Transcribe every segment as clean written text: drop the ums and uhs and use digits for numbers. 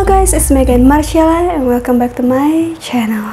guys, it's me again, Marcella, and welcome back to my channel.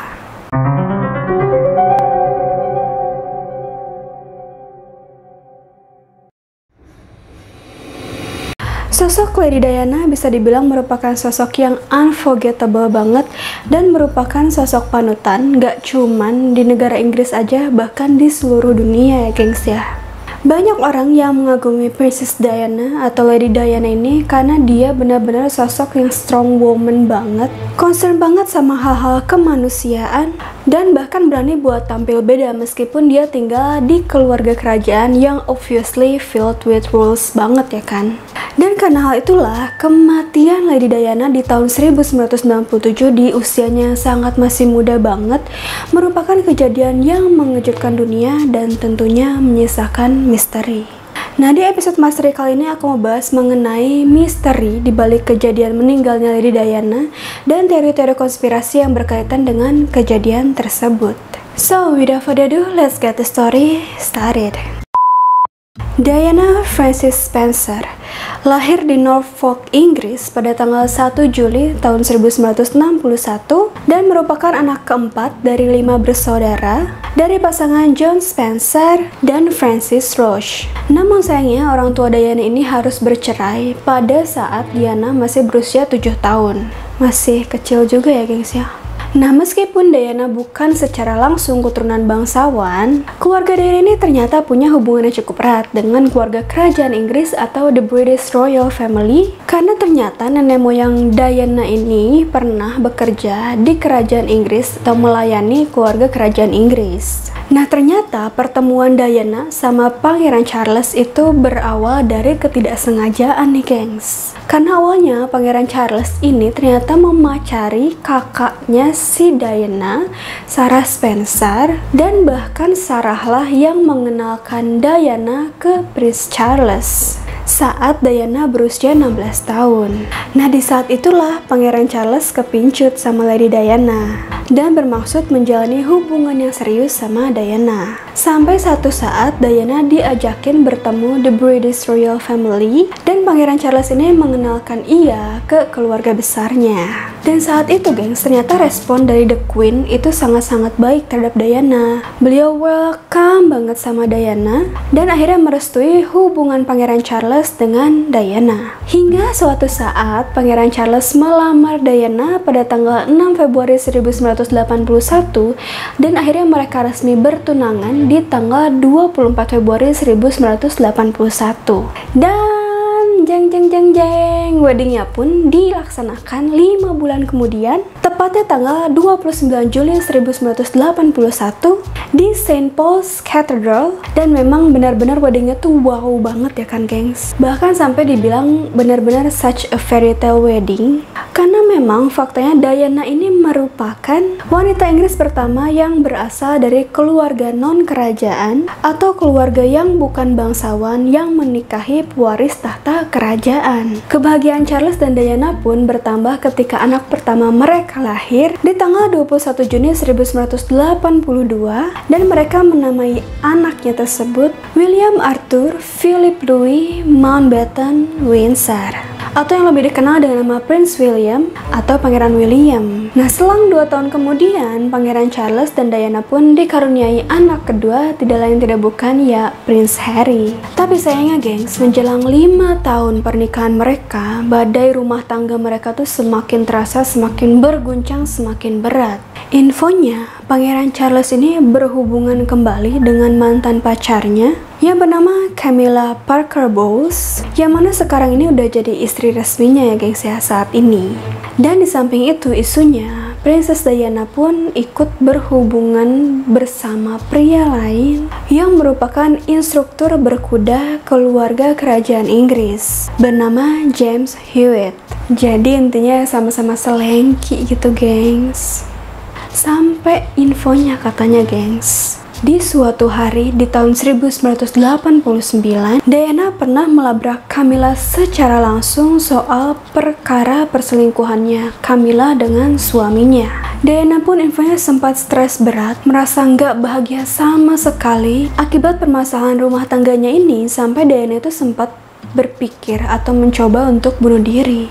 Sosok Lady Diana bisa dibilang merupakan sosok yang unforgettable banget dan merupakan sosok panutan gak cuman di negara Inggris aja, bahkan di seluruh dunia ya gengs ya. Banyak orang yang mengagumi Princess Diana atau Lady Diana ini karena dia benar-benar sosok yang strong woman banget, concern banget sama hal-hal kemanusiaan, dan bahkan berani buat tampil beda meskipun dia tinggal di keluarga kerajaan yang obviously filled with rules banget ya kan. Dan karena hal itulah, kematian Lady Diana di tahun 1997 di usianya sangat masih muda banget merupakan kejadian yang mengejutkan dunia dan tentunya menyisakan misteri. Nah, di episode Misteri kali ini aku mau bahas mengenai misteri di balik kejadian meninggalnya Lady Diana dan teori-teori konspirasi yang berkaitan dengan kejadian tersebut. So, without further ado, let's get the story started. Diana Frances Spencer lahir di Norfolk, Inggris pada tanggal 1 Juli tahun 1961 dan merupakan anak keempat dari 5 bersaudara dari pasangan John Spencer dan Frances Roche. Namun sayangnya orang tua Diana ini harus bercerai pada saat Diana masih berusia 7 tahun. Masih kecil juga ya gengs ya. Nah, meskipun Diana bukan secara langsung keturunan bangsawan, keluarga Diana ini ternyata punya hubungan yang cukup erat dengan keluarga kerajaan Inggris atau the British Royal Family, karena ternyata nenek moyang Diana ini pernah bekerja di kerajaan Inggris atau melayani keluarga kerajaan Inggris. Nah, ternyata pertemuan Diana sama Pangeran Charles itu berawal dari ketidaksengajaan nih gengs. Karena awalnya Pangeran Charles ini ternyata memacari kakaknya si Diana, Sarah Spencer, dan bahkan Sarah lah yang mengenalkan Diana ke Prince Charles saat Diana berusia 16 tahun. Nah, di saat itulah Pangeran Charles kepincut sama Lady Diana dan bermaksud menjalani hubungan yang serius sama Diana. Sampai satu saat Diana diajakin bertemu the British Royal Family dan Pangeran Charles ini mengenalkan ia ke keluarga besarnya. Dan saat itu gengs, ternyata respon dari The Queen itu sangat-sangat baik terhadap Diana. Beliau welcome banget sama Diana dan akhirnya merestui hubungan Pangeran Charles dengan Diana. Hingga suatu saat Pangeran Charles melamar Diana pada tanggal 6 Februari 1981 dan akhirnya mereka resmi bertunangan di tanggal 24 Februari 1981. Dan jeng, weddingnya pun dilaksanakan 5 bulan kemudian, tepatnya tanggal 29 Juli 1981 di St. Paul's Cathedral. Dan memang benar-benar weddingnya tuh wow banget ya kan gengs, bahkan sampai dibilang benar-benar such a fairy tale wedding, karena memang faktanya Diana ini merupakan wanita Inggris pertama yang berasal dari keluarga non-kerajaan atau keluarga yang bukan bangsawan yang menikahi pewaris tahta kerajaan. Kebahagiaan Charles dan Diana pun bertambah ketika anak pertama mereka lahir di tanggal 21 Juni 1982 dan mereka menamai anaknya tersebut William Arthur Philip Louis Mountbatten Windsor, atau yang lebih dikenal dengan nama Prince William atau Pangeran William. Nah, selang 2 tahun kemudian, Pangeran Charles dan Diana pun dikaruniai anak kedua, tidak lain tidak bukan ya Prince Harry. Tapi sayangnya gengs, menjelang 5 tahun pernikahan mereka, badai rumah tangga mereka tuh semakin terasa, semakin berguncang, semakin berat. Infonya, Pangeran Charles ini berhubungan kembali dengan mantan pacarnya yang bernama Camilla Parker Bowles, yang mana sekarang ini udah jadi istri resminya ya gengs ya saat ini. Dan di samping itu isunya, Princess Diana pun ikut berhubungan bersama pria lain yang merupakan instruktur berkuda keluarga kerajaan Inggris bernama James Hewitt. Jadi intinya sama-sama selengki gitu gengs. Sampai infonya katanya gengs, di suatu hari di tahun 1989, Diana pernah melabrak Camilla secara langsung soal perkara perselingkuhannya Camilla dengan suaminya. Diana pun infonya sempat stres berat, merasa nggak bahagia sama sekali akibat permasalahan rumah tangganya ini, sampai Diana itu sempat berpikir atau mencoba untuk bunuh diri.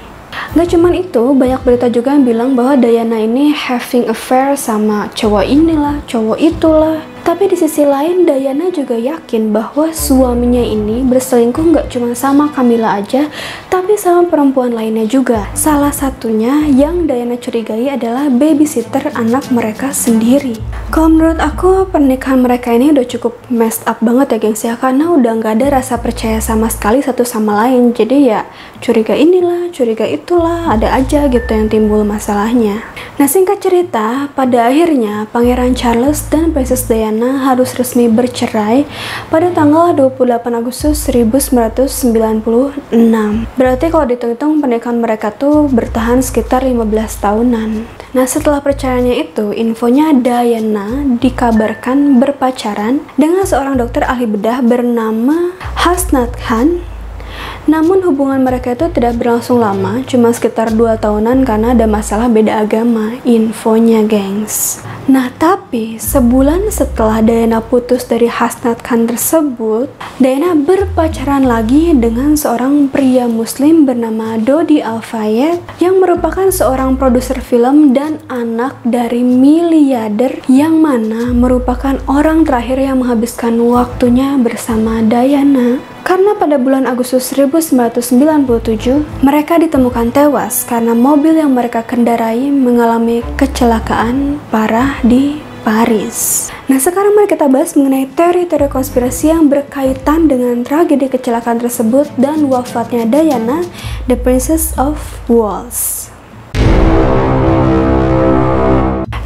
Gak cuman itu, banyak berita juga yang bilang bahwa Diana ini having affair sama cowok inilah, cowok itulah. Tapi di sisi lain, Diana juga yakin bahwa suaminya ini berselingkuh gak cuma sama Camilla aja, tapi sama perempuan lainnya juga. Salah satunya yang Diana curigai adalah babysitter anak mereka sendiri. Kalau menurut aku, pernikahan mereka ini udah cukup messed up banget ya gengs ya, karena udah gak ada rasa percaya sama sekali satu sama lain. Jadi ya curiga inilah, curiga itulah, ada aja gitu yang timbul masalahnya. Nah, singkat cerita, pada akhirnya Pangeran Charles dan Princess Diana harus resmi bercerai pada tanggal 28 Agustus 1996. Berarti kalau dihitung-hitung pernikahan mereka tuh bertahan sekitar 15 tahunan. Nah, setelah perceraiannya itu, infonya Diana dikabarkan berpacaran dengan seorang dokter ahli bedah bernama Hasnat Khan. Namun hubungan mereka itu tidak berlangsung lama, cuma sekitar 2 tahunan karena ada masalah beda agama, infonya gengs. Nah, tapi sebulan setelah Diana putus dari Hasnat Khan tersebut, Diana berpacaran lagi dengan seorang pria muslim bernama Dodi Al-Fayed yang merupakan seorang produser film dan anak dari miliarder yang mana merupakan orang terakhir yang menghabiskan waktunya bersama Diana. Karena pada bulan Agustus 1997, mereka ditemukan tewas karena mobil yang mereka kendarai mengalami kecelakaan parah di Paris. Nah, sekarang mari kita bahas mengenai teori-teori konspirasi yang berkaitan dengan tragedi kecelakaan tersebut dan wafatnya Diana, the Princess of Wales.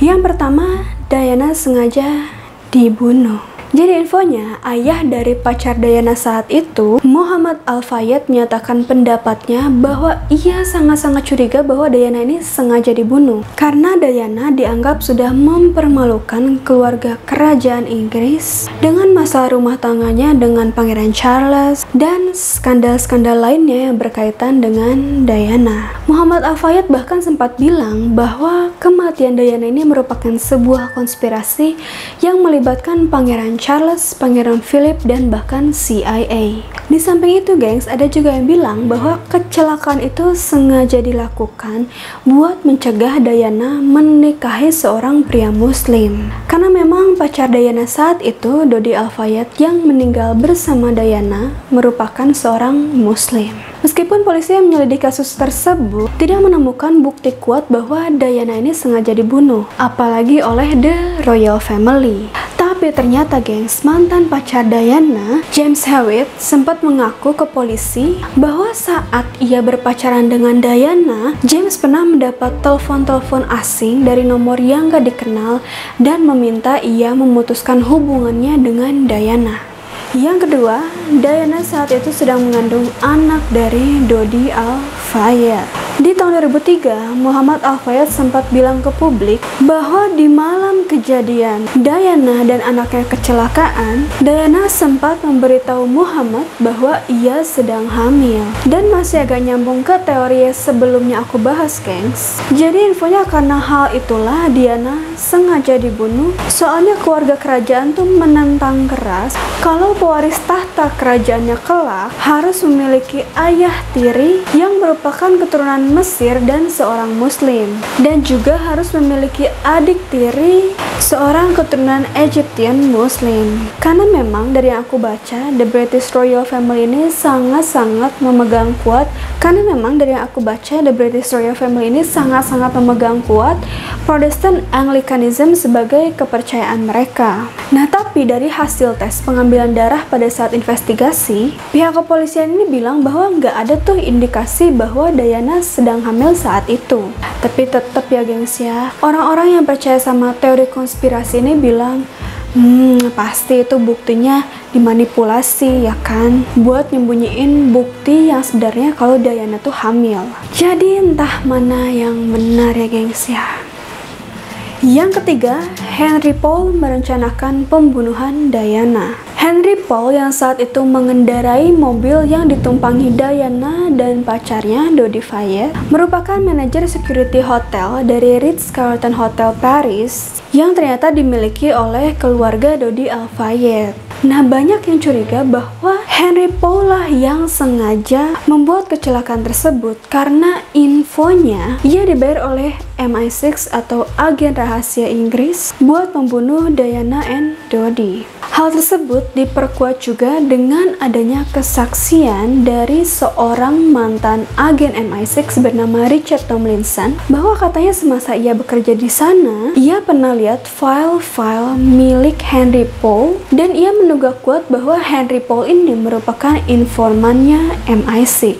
Yang pertama, Diana sengaja dibunuh. Jadi infonya, ayah dari pacar Diana saat itu, Muhammad Al-Fayed, menyatakan pendapatnya bahwa ia sangat-sangat curiga bahwa Diana ini sengaja dibunuh. Karena Diana dianggap sudah mempermalukan keluarga kerajaan Inggris dengan masalah rumah tangganya dengan Pangeran Charles dan skandal-skandal lainnya yang berkaitan dengan Diana. Muhammad Al-Fayed bahkan sempat bilang bahwa kematian Diana ini merupakan sebuah konspirasi yang melibatkan Pangeran Charles, Pangeran Philip, dan bahkan CIA. Di samping itu gengs, ada juga yang bilang bahwa kecelakaan itu sengaja dilakukan buat mencegah Diana menikahi seorang pria muslim. Karena memang pacar Diana saat itu, Dodi Al-Fayed, yang meninggal bersama Diana merupakan seorang muslim. Meskipun polisi yang menyelidiki kasus tersebut tidak menemukan bukti kuat bahwa Diana ini sengaja dibunuh, apalagi oleh the royal family. Tapi ternyata gengs, mantan pacar Diana, James Hewitt, sempat mengaku ke polisi bahwa saat ia berpacaran dengan Diana, James pernah mendapat telepon-telepon asing dari nomor yang gak dikenal dan meminta ia memutuskan hubungannya dengan Diana. Yang kedua, Diana saat itu sedang mengandung anak dari Dodi Al-Fayed. Di tahun 2003, Muhammad Al-Fayed sempat bilang ke publik bahwa di malam kejadian Diana dan anaknya kecelakaan, Diana sempat memberitahu Muhammad bahwa ia sedang hamil. Dan masih agak nyambung ke teori sebelumnya aku bahas, gengs. Jadi infonya karena hal itulah Diana sengaja dibunuh, soalnya keluarga kerajaan tuh menentang keras kalau pewaris tahta kerajaannya kelak harus memiliki ayah tiri yang merupakan keturunan Mesir dan seorang muslim, dan juga harus memiliki adik tiri seorang keturunan Egyptian muslim. Karena memang dari yang aku baca, the British royal family ini sangat-sangat memegang kuat Protestant Anglicanism sebagai kepercayaan mereka. Nah, tapi dari hasil tes pengambilan darah pada saat investigasi, pihak kepolisian ini bilang bahwa nggak ada tuh indikasi bahwa Diana sedang hamil saat itu. Tapi tetap ya gengs ya, orang-orang yang percaya sama teori konspirasi ini bilang, pasti itu buktinya dimanipulasi ya kan, buat nyembunyiin bukti yang sebenarnya kalau Diana tuh hamil. Jadi entah mana yang benar ya gengs ya. Yang ketiga, Henry Paul merencanakan pembunuhan Diana. Henry Paul yang saat itu mengendarai mobil yang ditumpangi Diana dan pacarnya Dodi Fayed merupakan manajer security hotel dari Ritz-Carlton Hotel Paris yang ternyata dimiliki oleh keluarga Dodi Al-Fayed. Nah, banyak yang curiga bahwa Henry Paul lah yang sengaja membuat kecelakaan tersebut karena infonya ia dibayar oleh MI6 atau agen rahasia Inggris buat membunuh Diana and Dodi. Hal tersebut diperkuat juga dengan adanya kesaksian dari seorang mantan agen MI6 bernama Richard Tomlinson, bahwa katanya semasa ia bekerja di sana, ia pernah lihat file-file milik Henry Paul dan ia menduga kuat bahwa Henry Paul ini merupakan informannya MI6.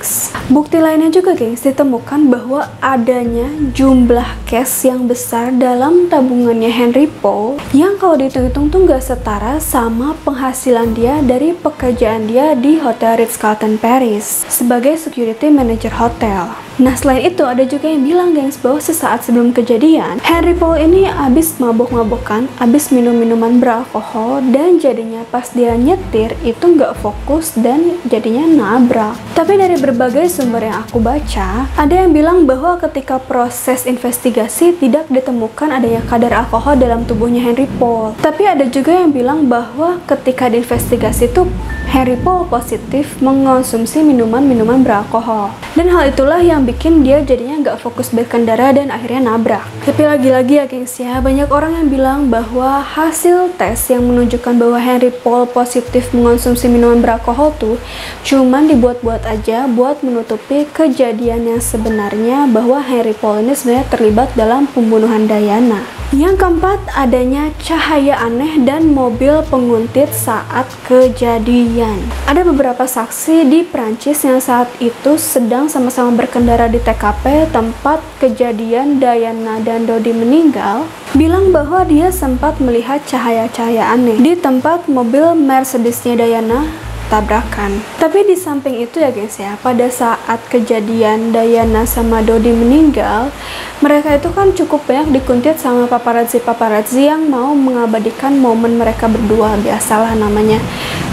Bukti lainnya juga, gengs, ditemukan bahwa adanya jumlah cash yang besar dalam tabungannya Henry Paul yang kalau dihitung-hitung tuh nggak setara sama penghasilan dia dari pekerjaan dia di Hotel Ritz-Carlton Paris sebagai security manager hotel. Nah, selain itu ada juga yang bilang, gengs, bahwa sesaat sebelum kejadian Henry Paul ini abis mabok-mabokan, abis minum minuman beralkohol, dan jadinya pas dia nyetir itu nggak fokus dan jadinya nabrak. Tapi dari berbagai sumber yang aku baca, ada yang bilang bahwa ketika proses investigasi tidak ditemukan adanya kadar alkohol dalam tubuhnya Henry Paul. Tapi ada juga yang bilang bahwa ketika diinvestigasi itu Henry Paul positif mengonsumsi minuman-minuman beralkohol. Dan hal itulah yang bikin dia jadinya nggak fokus berkendara dan akhirnya nabrak. Tapi lagi-lagi ya, gengs, ya, banyak orang yang bilang bahwa hasil tes yang menunjukkan bahwa Henry Paul positif mengonsumsi minuman beralkohol tuh cuman dibuat-buat aja buat menutupi kejadian yang sebenarnya bahwa Henry Paul ini sebenarnya terlibat dalam pembunuhan Diana. Yang keempat, adanya cahaya aneh dan mobil penguntit saat kejadian. Ada beberapa saksi di Prancis yang saat itu sedang sama-sama berkendara di TKP tempat kejadian Diana dan Dodi meninggal, bilang bahwa dia sempat melihat cahaya-cahaya aneh di tempat mobil Mercedesnya Diana tabrakan. Tapi di samping itu ya, guys, ya, pada saat kejadian Diana sama Dodi meninggal, mereka itu kan cukup banyak dikuntit sama paparazzi yang mau mengabadikan momen mereka berdua. Biasalah, namanya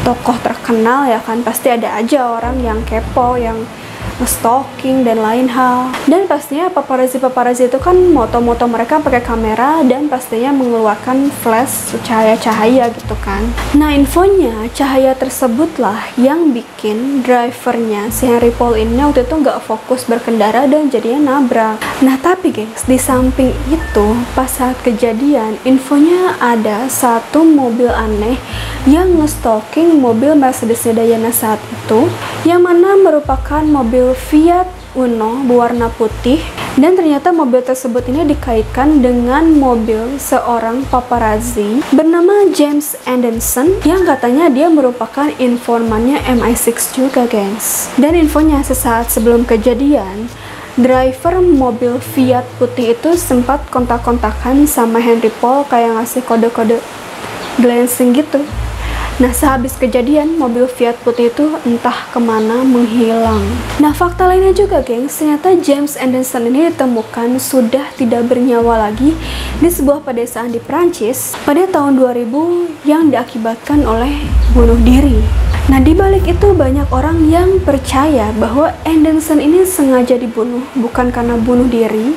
tokoh terkenal ya kan, pasti ada aja orang yang kepo, yang stalking dan lain hal. Dan pastinya paparazzi itu kan moto-moto mereka pakai kamera dan pastinya mengeluarkan flash cahaya-cahaya gitu kan. Nah, infonya cahaya tersebutlah yang bikin drivernya si Henry Paul ini waktu itu nggak fokus berkendara dan jadinya nabrak. Nah, tapi gengs, di samping itu pas saat kejadian infonya ada satu mobil aneh yang nge-stalking mobil Mercedesnya Diana saat itu, yang mana merupakan mobil Fiat Uno berwarna putih, dan ternyata mobil tersebut ini dikaitkan dengan mobil seorang paparazzi bernama James Anderson yang katanya dia merupakan informannya MI6 juga, gengs. Dan infonya sesaat sebelum kejadian, driver mobil Fiat putih itu sempat kontak-kontakan sama Henry Paul, kayak ngasih kode-kode glancing gitu. Nah, sehabis kejadian, mobil Fiat putih itu entah kemana menghilang. Nah, fakta lainnya juga, gengs, ternyata James Anderson ini ditemukan sudah tidak bernyawa lagi di sebuah pedesaan di Prancis pada tahun 2000 yang diakibatkan oleh bunuh diri. Nah, di balik itu banyak orang yang percaya bahwa Anderson ini sengaja dibunuh bukan karena bunuh diri,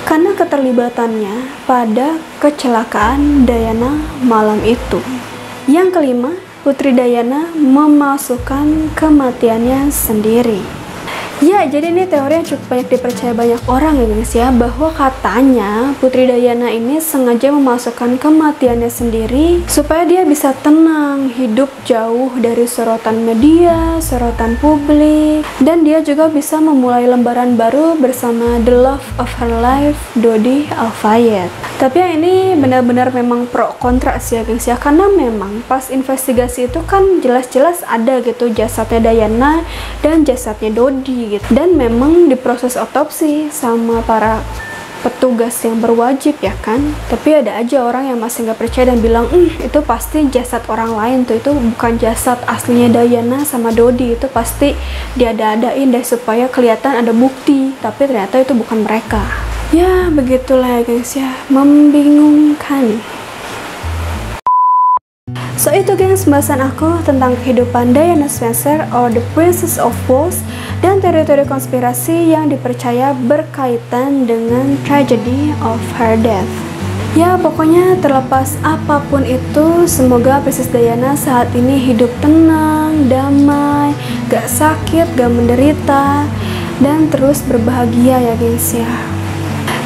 karena keterlibatannya pada kecelakaan Diana malam itu. Yang kelima, Putri Diana memasukkan kematiannya sendiri. Ya, jadi ini teori yang cukup banyak dipercaya banyak orang ya, guys, ya, bahwa katanya Putri Diana ini sengaja memasukkan kematiannya sendiri supaya dia bisa tenang, hidup jauh dari sorotan media, sorotan publik, dan dia juga bisa memulai lembaran baru bersama the love of her life, Dodi Al-Fayed. Tapi yang ini benar-benar memang pro kontra sih ya, guys, ya, karena memang pas investigasi itu kan jelas-jelas ada gitu jasadnya Diana dan jasadnya Dodi gitu. Dan memang diproses otopsi sama para petugas yang berwajib ya kan. Tapi ada aja orang yang masih nggak percaya dan bilang itu pasti jasad orang lain tuh, itu bukan jasad aslinya Diana sama Dodi, itu pasti diada-adain deh supaya kelihatan ada bukti, tapi ternyata itu bukan mereka. Ya begitulah ya, guys, ya, membingungkan. So itu, gengs, pembahasan aku tentang kehidupan Diana Spencer or the Princess of Wales dan teori-teori konspirasi yang dipercaya berkaitan dengan tragedy of her death. Ya pokoknya terlepas apapun itu, semoga Princess Diana saat ini hidup tenang, damai, gak sakit, gak menderita, dan terus berbahagia ya guys ya.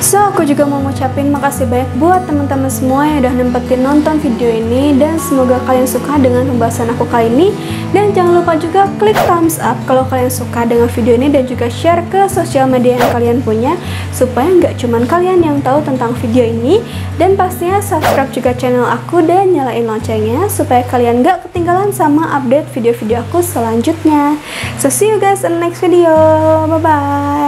So, aku juga mau ngucapin makasih banyak buat teman-teman semua yang udah nempetin nonton video ini, dan semoga kalian suka dengan pembahasan aku kali ini. Dan jangan lupa juga klik thumbs up kalau kalian suka dengan video ini, dan juga share ke sosial media yang kalian punya, supaya nggak cuman kalian yang tahu tentang video ini. Dan pastinya subscribe juga channel aku dan nyalain loncengnya supaya kalian nggak ketinggalan sama update video-video aku selanjutnya. So, see you guys in the next video. Bye-bye.